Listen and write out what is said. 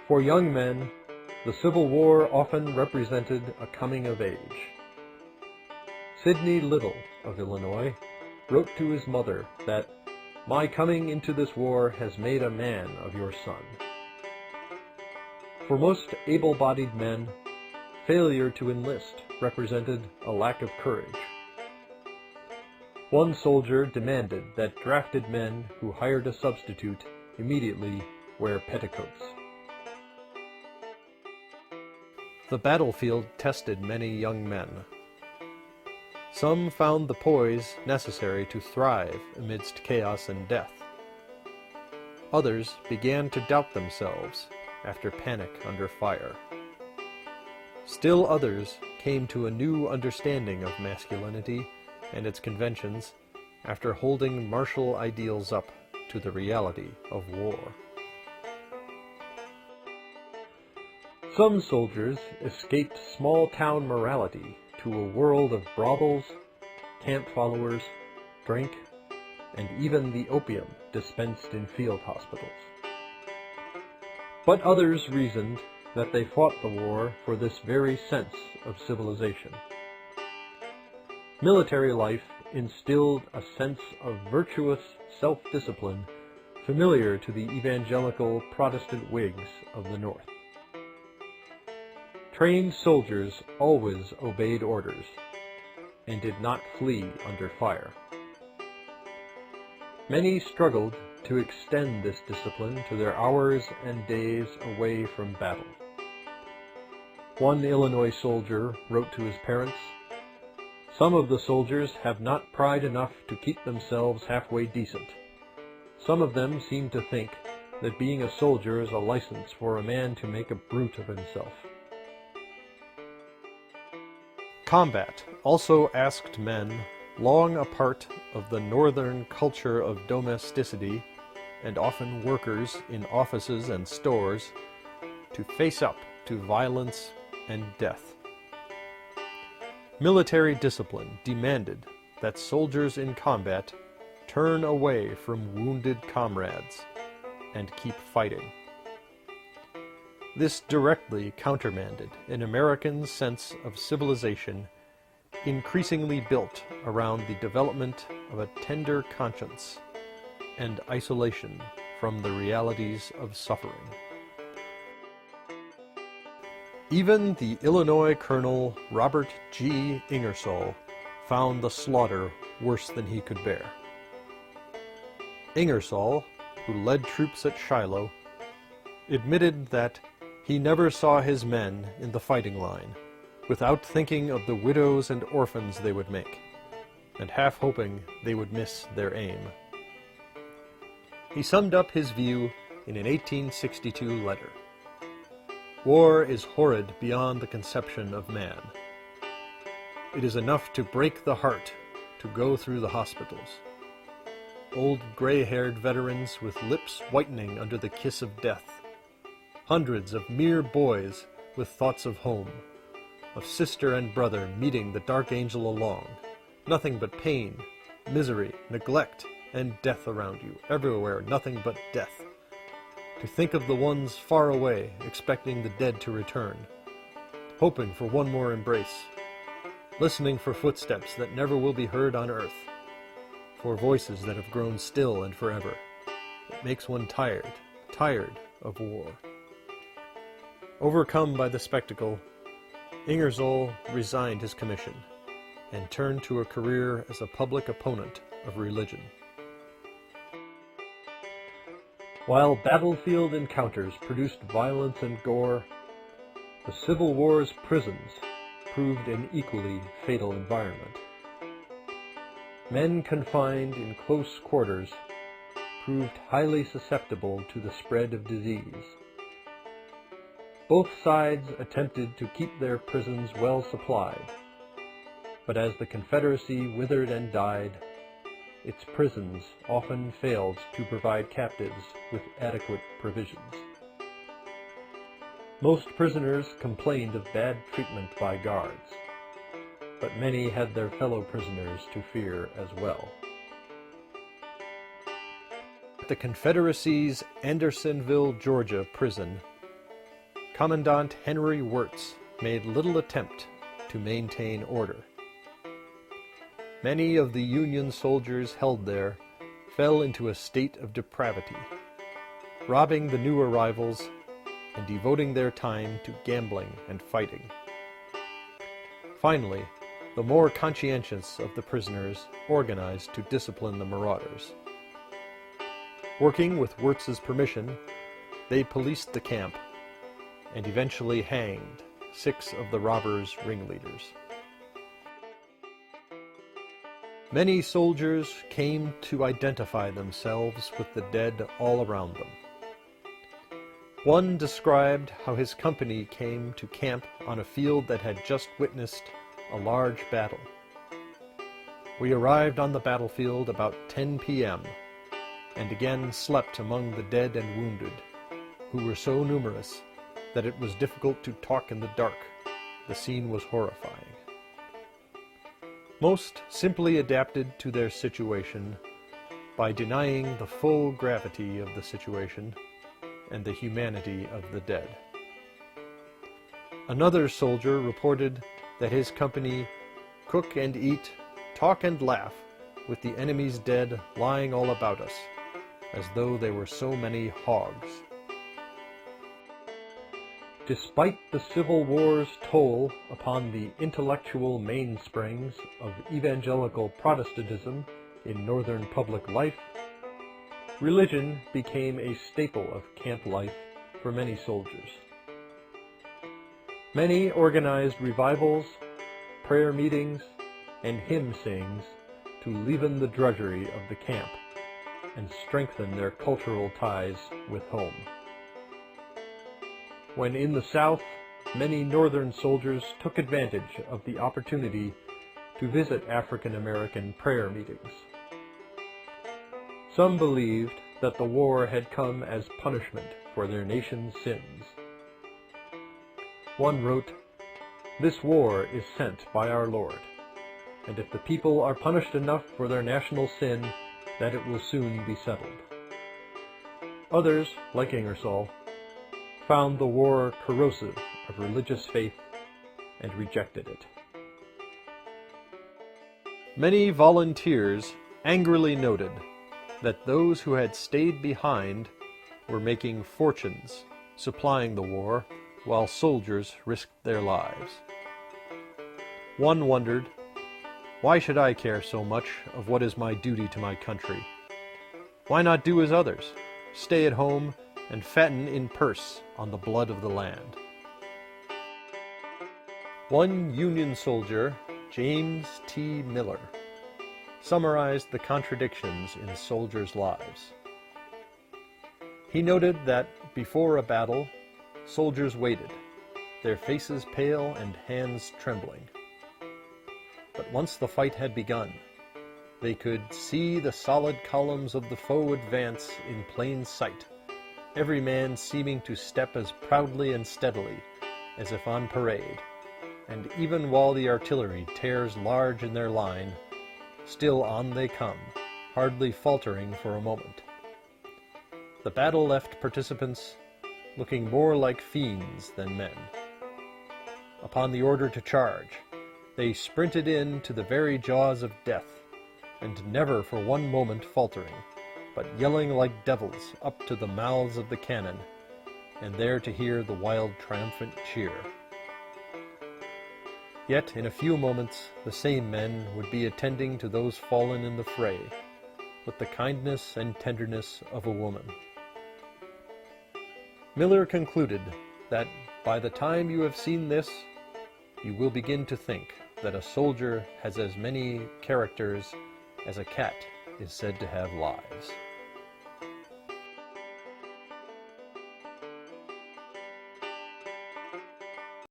For young men, the Civil War often represented a coming of age. Sidney Little of Illinois wrote to his mother that, "My coming into this war has made a man of your son." For most able-bodied men, failure to enlist represented a lack of courage. One soldier demanded that drafted men who hired a substitute immediately wear petticoats. The battlefield tested many young men. Some found the poise necessary to thrive amidst chaos and death. Others began to doubt themselves after panic under fire. Still others came to a new understanding of masculinity and its conventions after holding martial ideals up to the reality of war. Some soldiers escaped small-town morality to a world of brothels, camp followers, drink, and even the opium dispensed in field hospitals. But others reasoned that they fought the war for this very sense of civilization. Military life instilled a sense of virtuous self-discipline familiar to the evangelical Protestant Whigs of the North. Trained soldiers always obeyed orders and did not flee under fire. Many struggled to extend this discipline to their hours and days away from battle. One Illinois soldier wrote to his parents, "Some of the soldiers have not pride enough to keep themselves halfway decent. Some of them seem to think that being a soldier is a license for a man to make a brute of himself." Combat also asked men, long a part of the northern culture of domesticity, and often workers in offices and stores, to face up to violence and death. Military discipline demanded that soldiers in combat turn away from wounded comrades and keep fighting. This directly countermanded an American sense of civilization increasingly built around the development of a tender conscience and isolation from the realities of suffering. Even the Illinois Colonel Robert G. Ingersoll found the slaughter worse than he could bear. Ingersoll, who led troops at Shiloh, admitted that he never saw his men in the fighting line without thinking of the widows and orphans they would make, and half hoping they would miss their aim. He summed up his view in an 1862 letter. "War is horrid beyond the conception of man. It is enough to break the heart to go through the hospitals. Old gray-haired veterans with lips whitening under the kiss of death. Hundreds of mere boys with thoughts of home, of sister and brother meeting the dark angel along. Nothing but pain, misery, neglect, and death around you. Everywhere, nothing but death. To think of the ones far away, expecting the dead to return, hoping for one more embrace, listening for footsteps that never will be heard on earth, for voices that have grown still and forever. It makes one tired of war." Overcome by the spectacle, Ingersoll resigned his commission and turned to a career as a public opponent of religion. While battlefield encounters produced violence and gore, the Civil War's prisons proved an equally fatal environment. Men confined in close quarters proved highly susceptible to the spread of disease. Both sides attempted to keep their prisons well supplied, but as the Confederacy withered and died, its prisons often failed to provide captives with adequate provisions. Most prisoners complained of bad treatment by guards, but many had their fellow prisoners to fear as well. The Confederacy's Andersonville, Georgia prison Commandant Henry Wirtz made little attempt to maintain order. Many of the Union soldiers held there fell into a state of depravity, robbing the new arrivals and devoting their time to gambling and fighting. Finally, the more conscientious of the prisoners organized to discipline the marauders. Working with Wirtz's permission, they policed the camp and eventually hanged 6 of the robbers' ringleaders. Many soldiers came to identify themselves with the dead all around them. One described how his company came to camp on a field that had just witnessed a large battle. We arrived on the battlefield about 10 p.m. and again slept among the dead and wounded, who were so numerous that it was difficult to talk in the dark. The scene was horrifying. Most simply adapted to their situation by denying the full gravity of the situation and the humanity of the dead. Another soldier reported that his company cook and eat, talk and laugh with the enemy's dead lying all about us, as though they were so many hogs. Despite the Civil War's toll upon the intellectual mainsprings of evangelical Protestantism in Northern public life, religion became a staple of camp life for many soldiers. Many organized revivals, prayer meetings, and hymn sings to leaven the drudgery of the camp and strengthen their cultural ties with home. When in the South, many Northern soldiers took advantage of the opportunity to visit African American prayer meetings. Some believed that the war had come as punishment for their nation's sins. One wrote, "This war is sent by our Lord, and if the people are punished enough for their national sin, that it will soon be settled." Others, like Ingersoll, found the war corrosive of religious faith and rejected it. Many volunteers angrily noted that those who had stayed behind were making fortunes supplying the war while soldiers risked their lives. One wondered, "Why should I care so much of what is my duty to my country? Why not do as others, stay at home and fatten in purse on the blood of the land?" One Union soldier, James T. Miller, summarized the contradictions in soldiers' lives. He noted that before a battle, soldiers waited, their faces pale and hands trembling. But once the fight had begun, they could see the solid columns of the foe advance in plain sight, every man seeming to step as proudly and steadily as if on parade, and even while the artillery tears large in their line, still on they come, hardly faltering for a moment. The battle left participants looking more like fiends than men. Upon the order to charge, they sprinted in to the very jaws of death, and never for one moment faltering, but yelling like devils up to the mouths of the cannon, and there to hear the wild triumphant cheer. Yet in a few moments the same men would be attending to those fallen in the fray, with the kindness and tenderness of a woman. Miller concluded that by the time you have seen this, you will begin to think that a soldier has as many characters as a cat is said to have lives.